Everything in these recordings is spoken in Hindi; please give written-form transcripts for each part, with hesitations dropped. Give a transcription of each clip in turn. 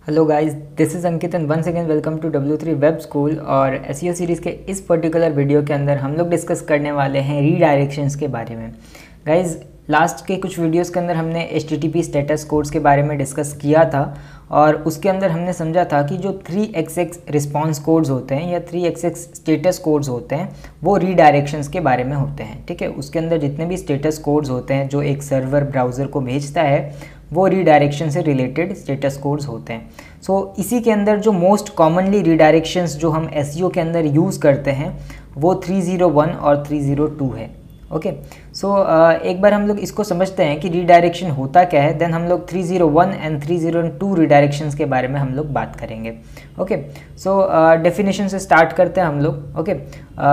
Hello guys, this is Ankit and once again welcome to W3 web school. और एसईओ सीरीज़ के इस पर्टिकुलर वीडियो के अंदर हम लोग डिस्कस करने वाले हैं रीडायरेक्शंस के बारे में। गाइस, लास्ट के कुछ वीडियोस के अंदर हमने HTTP स्टेटस कोड्स के बारे में डिस्कस किया था और उसके अंदर हमने समझा था कि जो 3xx रिस्पॉन्स कोड्स होते हैं या 3xx स्टेटस कोड्स होते हैं वो रीडायरेक्शंस के बारे में होते हैं। ठीक है, उसके अंदर जितने भी स्टेटस कोड्स होते हैं जो एक सर्वर ब्राउज़र को भेजता है वो रीडायरेक्शन से रिलेटेड स्टेटस कोड्स होते हैं। सो इसी के अंदर जो मोस्ट कॉमनली रीडायरेक्शंस जो हम एसईओ के अंदर यूज़ करते हैं वो 301 और 302 है। ओके, सो एक बार हम लोग इसको समझते हैं कि रीडायरेक्शन होता क्या है, देन हम लोग 301 एंड 302 रीडायरेक्शंस के बारे में हम लोग बात करेंगे। ओके, सो डेफिनेशन से स्टार्ट करते हैं हम लोग। Okay,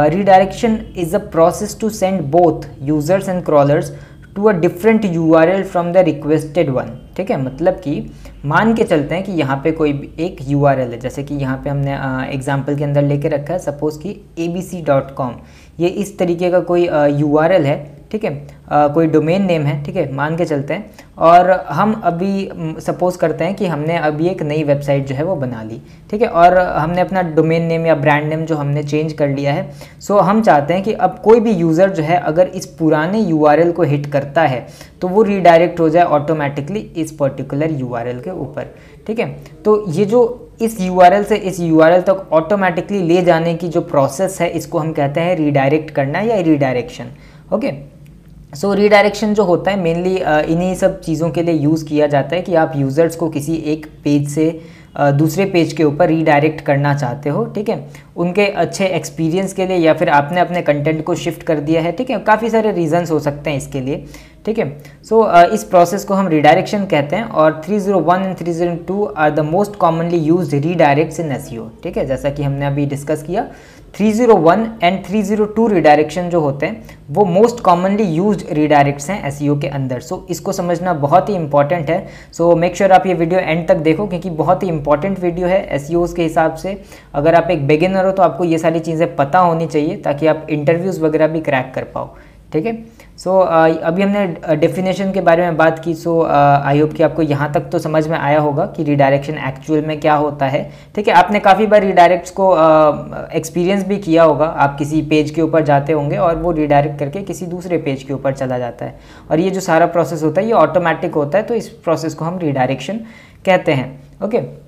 redirection is a process to send both users and crawlers to a different URL from the requested one. ठीक है, मतलब कि मान के चलते हैं कि यहाँ पे कोई एक URL है, जैसे कि यहाँ पे हमने एग्जाम्पल के अंदर लेके रखा है सपोज़ कि abc.com, ये इस तरीके का कोई URL है। ठीक है, कोई डोमेन नेम है। ठीक है, मान के चलते हैं और हम अभी सपोज़ करते हैं कि हमने अभी एक नई वेबसाइट जो है वो बना ली। ठीक है, और हमने अपना डोमेन नेम या ब्रांड नेम जो हमने चेंज कर लिया है। सो हम चाहते हैं कि अब कोई भी यूज़र जो है अगर इस पुराने URL को हिट करता है तो वो रीडायरेक्ट हो जाए ऑटोमेटिकली इस पर्टिकुलर URL के ऊपर। ठीक है, तो ये जो इस URL से इस URL तक ऑटोमेटिकली ले जाने की जो प्रोसेस है इसको हम कहते हैं रीडायरेक्ट करना या रीडायरेक्शन। ओके, सो रीडायरेक्शन जो होता है मेनली इन्हीं सब चीज़ों के लिए यूज़ किया जाता है कि आप यूज़र्स को किसी एक पेज से दूसरे पेज के ऊपर रीडायरेक्ट करना चाहते हो। ठीक है, उनके अच्छे एक्सपीरियंस के लिए या फिर आपने अपने कंटेंट को शिफ्ट कर दिया है। ठीक है, काफ़ी सारे रीजंस हो सकते हैं इसके लिए। ठीक है, सो इस प्रोसेस को हम रीडायरेक्शन कहते हैं और 301 and 302 are the most commonly used redirects in SEO. ठीक है, जैसा कि हमने अभी डिस्कस किया 301 एंड 302 रीडायरेक्शन जो होते हैं वो मोस्ट कॉमनली यूज्ड रीडायरेक्ट्स हैं एसईओ के अंदर। सो इसको समझना बहुत ही इंपॉर्टेंट है। सो मेक श्योर आप ये वीडियो एंड तक देखो क्योंकि बहुत ही इंपॉर्टेंट वीडियो है एसईओज़ के हिसाब से। अगर आप एक बिगिनर हो तो आपको ये सारी चीज़ें पता होनी चाहिए ताकि आप इंटरव्यूज़ वगैरह भी क्रैक कर पाओ। ठीक है, सो अभी हमने डेफिनेशन के बारे में बात की। सो आई होप कि आपको यहाँ तक तो समझ में आया होगा कि रीडायरेक्शन एक्चुअल में क्या होता है। ठीक है, आपने काफ़ी बार रीडायरेक्ट्स को एक्सपीरियंस भी किया होगा। आप किसी पेज के ऊपर जाते होंगे और वो रीडायरेक्ट करके किसी दूसरे पेज के ऊपर चला जाता है और ये जो सारा प्रोसेस होता है ये ऑटोमेटिक होता है, तो इस प्रोसेस को हम रीडायरेक्शन कहते हैं। ओके,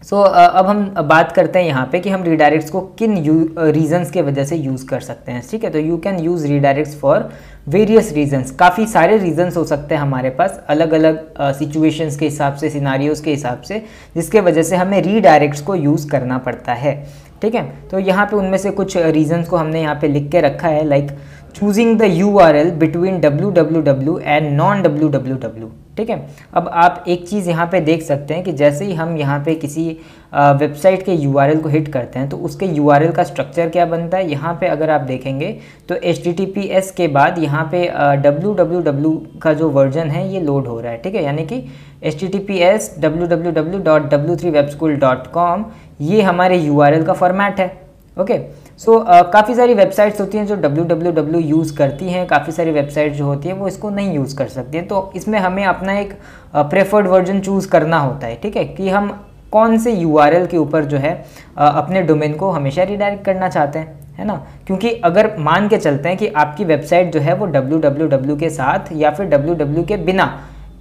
सो अब हम बात करते हैं यहाँ पे कि हम रीडायरेक्ट्स को किन रीजंस के वजह से यूज़ कर सकते हैं। ठीक है, तो you can use redirects for various reasons. काफ़ी सारे रीजंस हो सकते हैं हमारे पास अलग अलग सिचुएशंस के हिसाब से, सिनारियोज़ के हिसाब से, जिसके वजह से हमें रीडायरेक्ट्स को यूज़ करना पड़ता है। ठीक है, तो यहाँ पे उनमें से कुछ रीजंस को हमने यहाँ पे लिख के रखा है, like choosing the URL between www and non www। ठीक है, अब आप एक चीज़ यहाँ पे देख सकते हैं कि जैसे ही हम यहाँ पे किसी वेबसाइट के URL को हिट करते हैं तो उसके URL का स्ट्रक्चर क्या बनता है। यहाँ पे अगर आप देखेंगे तो HTTPS के बाद यहाँ पे www का जो वर्जन है ये लोड हो रहा है। ठीक है, यानी कि HTTPS www.w3webschool.com ये हमारे URL का फॉर्मेट है। ओके, सो काफ़ी सारी वेबसाइट्स होती हैं जो www यूज़ करती हैं, काफ़ी सारी वेबसाइट जो होती हैं वो इसको नहीं यूज़ कर सकती हैं। तो इसमें हमें अपना एक प्रेफर्ड वर्जन चूज़ करना होता है। ठीक है, कि हम कौन से URL के ऊपर जो है अपने डोमेन को हमेशा रिडायरेक्ट करना चाहते हैं, है ना। क्योंकि अगर मान के चलते हैं कि आपकी वेबसाइट जो है वो www के साथ या फिर www के बिना,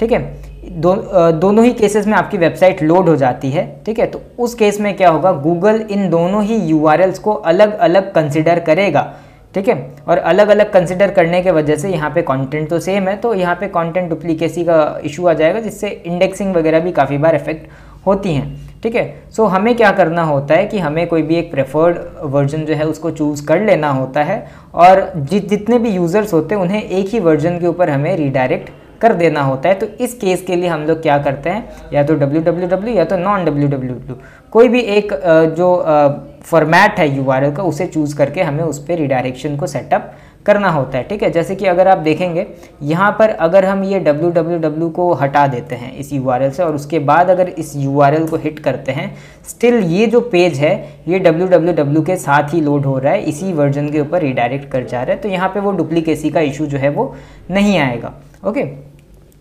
ठीक है, दोनों ही केसेस में आपकी वेबसाइट लोड हो जाती है। ठीक है, तो उस केस में क्या होगा, गूगल इन दोनों ही URLs को अलग अलग कंसिडर करेगा। ठीक है, और अलग अलग कंसिडर करने के वजह से यहाँ पे कंटेंट तो सेम है, तो यहाँ पे कंटेंट डुप्लीकेसी का इशू आ जाएगा जिससे इंडेक्सिंग वगैरह भी काफ़ी बार इफेक्ट होती हैं। ठीक है, सो हमें क्या करना होता है कि हमें कोई भी एक प्रेफर्ड वर्जन जो है उसको चूज़ कर लेना होता है और जितने भी यूज़र्स होते हैं उन्हें एक ही वर्जन के ऊपर हमें रीडायरेक्ट कर देना होता है। तो इस केस के लिए हम लोग क्या करते हैं, या तो www या तो नॉन www, कोई भी एक जो फॉर्मेट है URL का उसे चूज़ करके हमें उस पर रिडायरेक्शन को सेटअप करना होता है। ठीक है, जैसे कि अगर आप देखेंगे यहाँ पर अगर हम ये www को हटा देते हैं इस URL से और उसके बाद अगर इस URL को हिट करते हैं, स्टिल ये जो पेज है ये www के साथ ही लोड हो रहा है, इसी वर्जन के ऊपर रिडायरेक्ट कर जा रहा है। तो यहाँ पे वो डुप्लीकेसी का इशू जो है वो नहीं आएगा। ओके,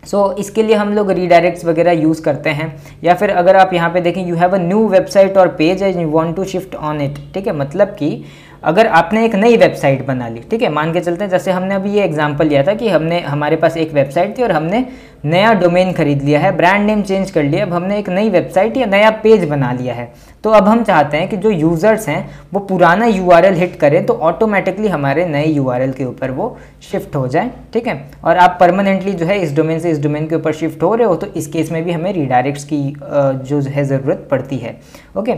इसके लिए हम लोग रीडायरेक्ट्स वगैरह यूज़ करते हैं। या फिर अगर आप यहाँ पे देखें, you have a new website और page and you want to shift on it, ठीक है, मतलब कि अगर आपने एक नई वेबसाइट बना ली, ठीक है, मान के चलते हैं जैसे हमने अभी ये एग्जांपल लिया था कि हमारे पास एक वेबसाइट थी और हमने नया डोमेन खरीद लिया है, ब्रांड नेम चेंज कर लिया, अब हमने एक नई वेबसाइट या नया पेज बना लिया है। तो अब हम चाहते हैं कि जो यूज़र्स हैं वो पुराना URL हिट करें तो ऑटोमेटिकली हमारे नए URL के ऊपर वो शिफ्ट हो जाए, ठीक है। और आप परमानेंटली जो है इस डोमेन से इस डोमेन के ऊपर शिफ्ट हो रहे हो तो इस केस में भी हमें रीडायरेक्ट्स की जो है ज़रूरत पड़ती है। ओके,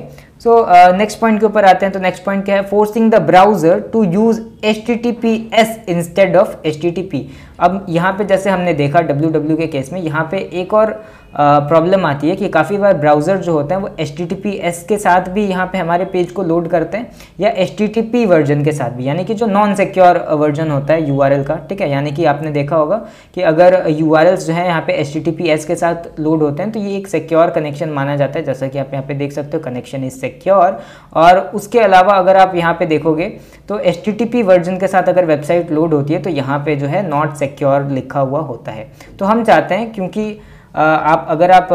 नेक्स्ट पॉइंट के ऊपर आते हैं। तो नेक्स्ट पॉइंट क्या है, forcing the browser to use HTTPS instead of HTTP। अब यहाँ पे जैसे हमने देखा www के केस में, यहाँ पे एक और प्रॉब्लम आती है कि काफ़ी बार ब्राउज़र जो होते हैं वो HTTPS के साथ भी यहाँ पे हमारे पेज को लोड करते हैं या HTTP वर्जन के साथ भी, यानी कि जो नॉन सिक्योर वर्जन होता है URL का, ठीक है। यानी कि आपने देखा होगा कि अगर URLs जो है यहाँ पे HTTPS के साथ लोड होते हैं तो ये एक सिक्योर कनेक्शन माना जाता है, जैसा कि आप यहाँ पे देख सकते हो, कनेक्शन इज सिक्योर। और उसके अलावा अगर आप यहाँ पे देखोगे तो HTTP वर्जन के साथ अगर वेबसाइट लोड होती है तो यहाँ पे जो है नॉट सिक्योर लिखा हुआ होता है। तो हम चाहते हैं, क्योंकि अगर आप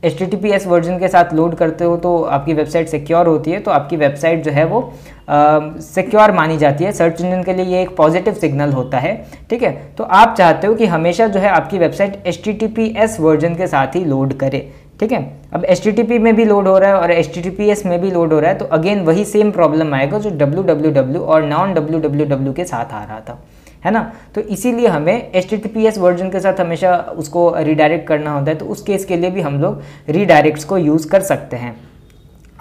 HTTPS वर्जन के साथ लोड करते हो तो आपकी वेबसाइट सिक्योर होती है, तो आपकी वेबसाइट जो है वो सिक्योर मानी जाती है। सर्च इंजन के लिए ये एक पॉजिटिव सिग्नल होता है, ठीक है। तो आप चाहते हो कि हमेशा जो है आपकी वेबसाइट HTTPS वर्जन के साथ ही लोड करे, ठीक है। अब HTTP में भी लोड हो रहा है और HTTPS में भी लोड हो रहा है, तो अगेन वही सेम प्रॉब्लम आएगा जो www और नॉन www के साथ आ रहा था, है ना। तो इसीलिए हमें HTTPS वर्जन के साथ हमेशा उसको रिडायरेक्ट करना होता है, तो उस केस के लिए भी हम लोग रीडायरेक्ट्स को यूज़ कर सकते हैं।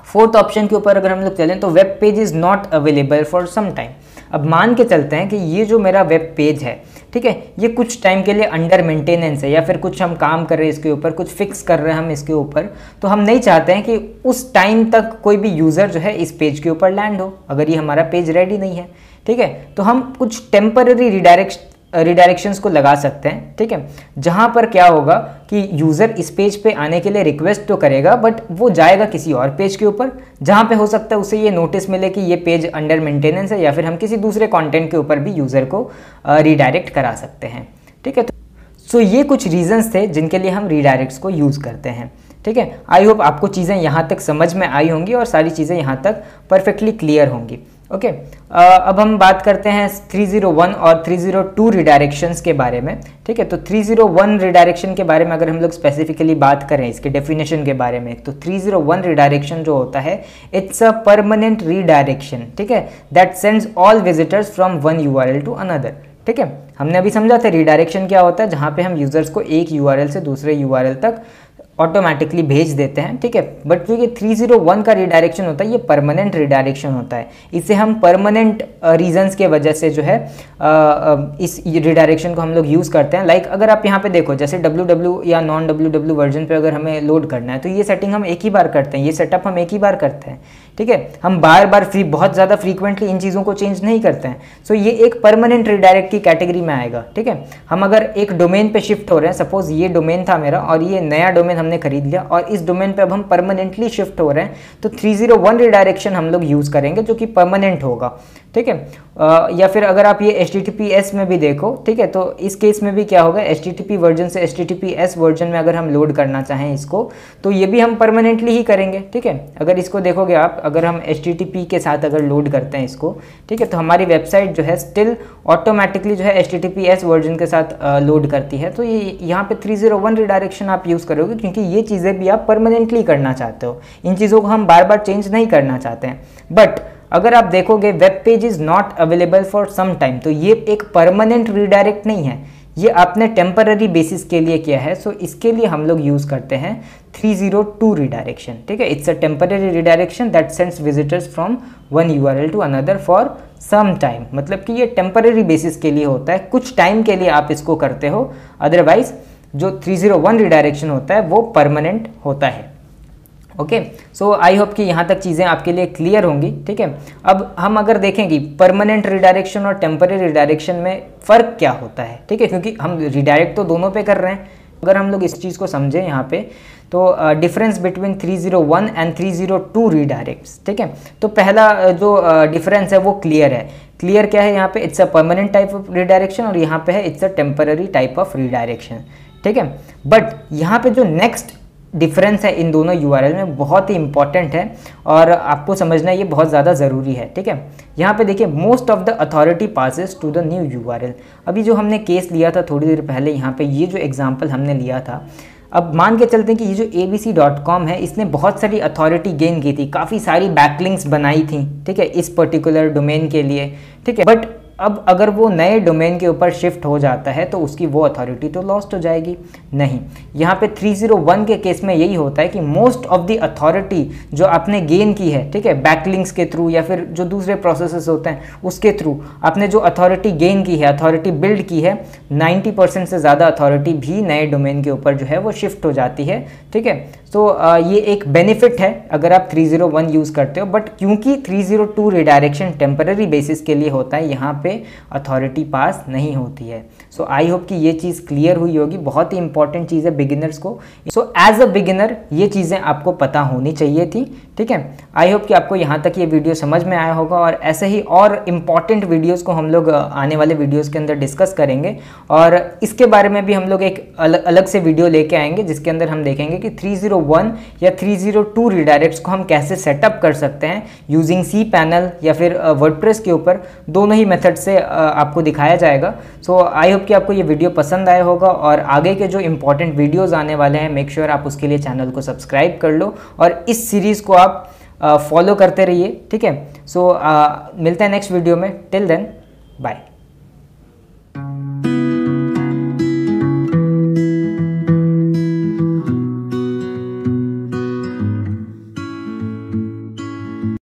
फोर्थ ऑप्शन के ऊपर अगर हम लोग चलें तो web page is not available for some time. अब मान के चलते हैं कि ये जो मेरा वेब पेज है, ठीक है, ये कुछ टाइम के लिए अंडर मेंटेनेंस है या फिर कुछ हम काम कर रहे हैं इसके ऊपर, कुछ फिक्स कर रहे हैं हम इसके ऊपर, तो हम नहीं चाहते हैं कि उस टाइम तक कोई भी यूज़र जो है इस पेज के ऊपर लैंड हो, अगर ये हमारा पेज रेडी नहीं है, ठीक है। तो हम कुछ टेम्पररी रिडायरेक्शंस को लगा सकते हैं, ठीक है, जहां पर क्या होगा कि यूज़र इस पेज पे आने के लिए रिक्वेस्ट तो करेगा बट वो जाएगा किसी और पेज के ऊपर जहां पे हो सकता है उसे ये नोटिस मिले कि ये पेज अंडर मेंटेनेंस है, या फिर हम किसी दूसरे कंटेंट के ऊपर भी यूज़र को रिडायरेक्ट करा सकते हैं, ठीक है। तो ये कुछ रीजंस थे जिनके लिए हम रीडायरेक्ट्स को यूज़ करते हैं, ठीक है। आई होप आपको चीज़ें यहाँ तक समझ में आई होंगी और सारी चीज़ें यहाँ तक परफेक्टली क्लियर होंगी। ओके, अब हम बात करते हैं 301 और 302 रिडायरेक्शंस के बारे में, ठीक है। तो 301 रिडायरेक्शन के बारे में अगर हम लोग स्पेसिफिकली बात करें इसके डेफिनेशन के बारे में, तो 301 रिडायरेक्शन जो होता है, इट्स अ परमानेंट रिडायरेक्शन, ठीक है, that sends all visitors from one URL to another, ठीक है। हमने अभी समझा था रिडायरेक्शन क्या होता है, जहाँ पे हम यूजर्स को एक URL से दूसरे URL तक ऑटोमेटिकली भेज देते हैं, ठीक है। बट जो ये 301 का रिडायरेक्शन होता है ये परमानेंट रिडायरेक्शन होता है। इसे हम परमानेंट रीजंस के वजह से जो है इस रिडायरेक्शन को हम लोग यूज़ करते हैं। लाइक अगर आप यहाँ पे देखो, जैसे www या नॉन www वर्जन पे अगर हमें लोड करना है तो ये सेटिंग हम एक ही बार करते हैं, ये सेटअप हम एक ही बार करते हैं, ठीक है। हम बार बार बहुत ज़्यादा फ्रीक्वेंटली इन चीज़ों को चेंज नहीं करते हैं। सो ये एक परमानेंट रिडायरेक्ट की कैटेगरी में आएगा, ठीक है। हम अगर एक डोमेन पे शिफ्ट हो रहे हैं, सपोज ये डोमेन था मेरा और ये नया डोमेन हमने खरीद लिया और इस डोमेन पे अब हम परमानेंटली शिफ्ट हो रहे हैं, तो 301 रिडायरेक्शन हम लोग यूज़ करेंगे जो कि परमानेंट होगा, ठीक है। या फिर अगर आप ये HTTPS में भी देखो, ठीक है, तो इस केस में भी क्या होगा, HTTP वर्जन से HTTPS वर्जन में अगर हम लोड करना चाहें इसको, तो ये भी हम परमानेंटली ही करेंगे, ठीक है। अगर इसको देखोगे आप, अगर हम HTTP के साथ अगर लोड करते हैं इसको, ठीक है, तो हमारी वेबसाइट जो है स्टिल ऑटोमेटिकली जो है HTTPS वर्जन के साथ लोड करती है। तो ये यहाँ पे 301 रिडायरेक्शन आप यूज़ करोगे क्योंकि ये चीज़ें भी आप परमानेंटली करना चाहते हो, इन चीज़ों को हम बार बार चेंज नहीं करना चाहते हैं। बट अगर आप देखोगे web page is not available for some time, तो ये एक परमानेंट रिडायरेक्ट नहीं है, ये आपने टेम्पररी बेसिस के लिए किया है। सो इसके लिए हम लोग यूज़ करते हैं 302 रिडायरेक्शन, ठीक है। It's a temporary redirection that sends visitors from one URL to another for some time, मतलब कि ये टेम्पररी बेसिस के लिए होता है, कुछ टाइम के लिए आप इसको करते हो, अदरवाइज जो 301 रिडायरेक्शन होता है वो परमानेंट होता है। ओके, सो आई होप कि यहाँ तक चीज़ें आपके लिए क्लियर होंगी, ठीक है। अब हम अगर देखेंगे परमानेंट रिडायरेक्शन और टेम्पररी रिडायरेक्शन में फ़र्क क्या होता है, ठीक है, क्योंकि हम रिडायरेक्ट तो दोनों पे कर रहे हैं। अगर हम लोग इस चीज़ को समझें यहाँ पे, तो डिफरेंस बिटवीन 301 एंड 302 रिडायरेक्ट्स, ठीक है। तो पहला जो डिफरेंस है वो क्लियर है। क्लियर क्या है यहाँ पे, it's a permanent type of redirection और यहाँ पे है it's a temporary type of redirection, ठीक है। बट यहाँ पे जो नेक्स्ट डिफरेंस है इन दोनों यूआरएल में बहुत ही इंपॉर्टेंट है और आपको समझना ये बहुत ज़्यादा ज़रूरी है, ठीक है। यहाँ पे देखिए most of the authority passes to the new URL. अभी जो हमने केस लिया था थोड़ी देर पहले, यहाँ पे ये जो एग्जांपल हमने लिया था, अब मान के चलते हैं कि ये जो abc.com है इसने बहुत सारी अथॉरिटी गेन की थी, काफ़ी सारी बैकलिंक्स बनाई थी, ठीक है, इस पर्टिकुलर डोमेन के लिए, ठीक है। बट अब अगर वो नए डोमेन के ऊपर शिफ्ट हो जाता है तो उसकी वो अथॉरिटी तो लॉस्ट हो जाएगी। नहीं, यहाँ पे 301 के केस में यही होता है कि मोस्ट ऑफ द अथॉरिटी जो आपने गेन की है, ठीक है, बैकलिंक्स के थ्रू या फिर जो दूसरे प्रोसेसेस होते हैं उसके थ्रू आपने जो अथॉरिटी गेन की है, अथॉरिटी बिल्ड की है, 90% से ज़्यादा अथॉरिटी भी नए डोमेन के ऊपर जो है वो शिफ्ट हो जाती है, ठीक है। तो ये एक बेनिफिट है अगर आप 301 यूज़ करते हो। बट क्योंकि 302 रिडायरेक्शन टेम्पररी बेसिस के लिए होता है, यहाँ पे अथॉरिटी पास नहीं होती है। सो आई होप कि ये चीज़ क्लियर हुई होगी, बहुत ही इंपॉर्टेंट चीज़ है बिगिनर्स को। सो एज अ बिगिनर ये चीज़ें आपको पता होनी चाहिए थी, ठीक है। आई होप कि आपको यहाँ तक ये वीडियो समझ में आया होगा और ऐसे ही और इम्पॉर्टेंट वीडियोज़ को हम लोग आने वाले वीडियोज़ के अंदर डिस्कस करेंगे और इसके बारे में भी हम लोग एक अलग से वीडियो लेके आएंगे जिसके अंदर हम देखेंगे कि 301 या 302 रिडायरेक्ट्स को हम कैसे सेटअप कर सकते हैं यूजिंग cPanel या फिर वर्डप्रेस के ऊपर, दोनों ही मेथड से आपको दिखाया जाएगा। सो आई होप कि आपको ये वीडियो पसंद आया होगा और आगे के जो इंपॉर्टेंट वीडियोस आने वाले हैं मेक श्योर आप उसके लिए चैनल को सब्सक्राइब कर लो और इस सीरीज़ को आप फॉलो करते रहिए, ठीक है। सो मिलते हैं नेक्स्ट वीडियो में, टिल देन बाय।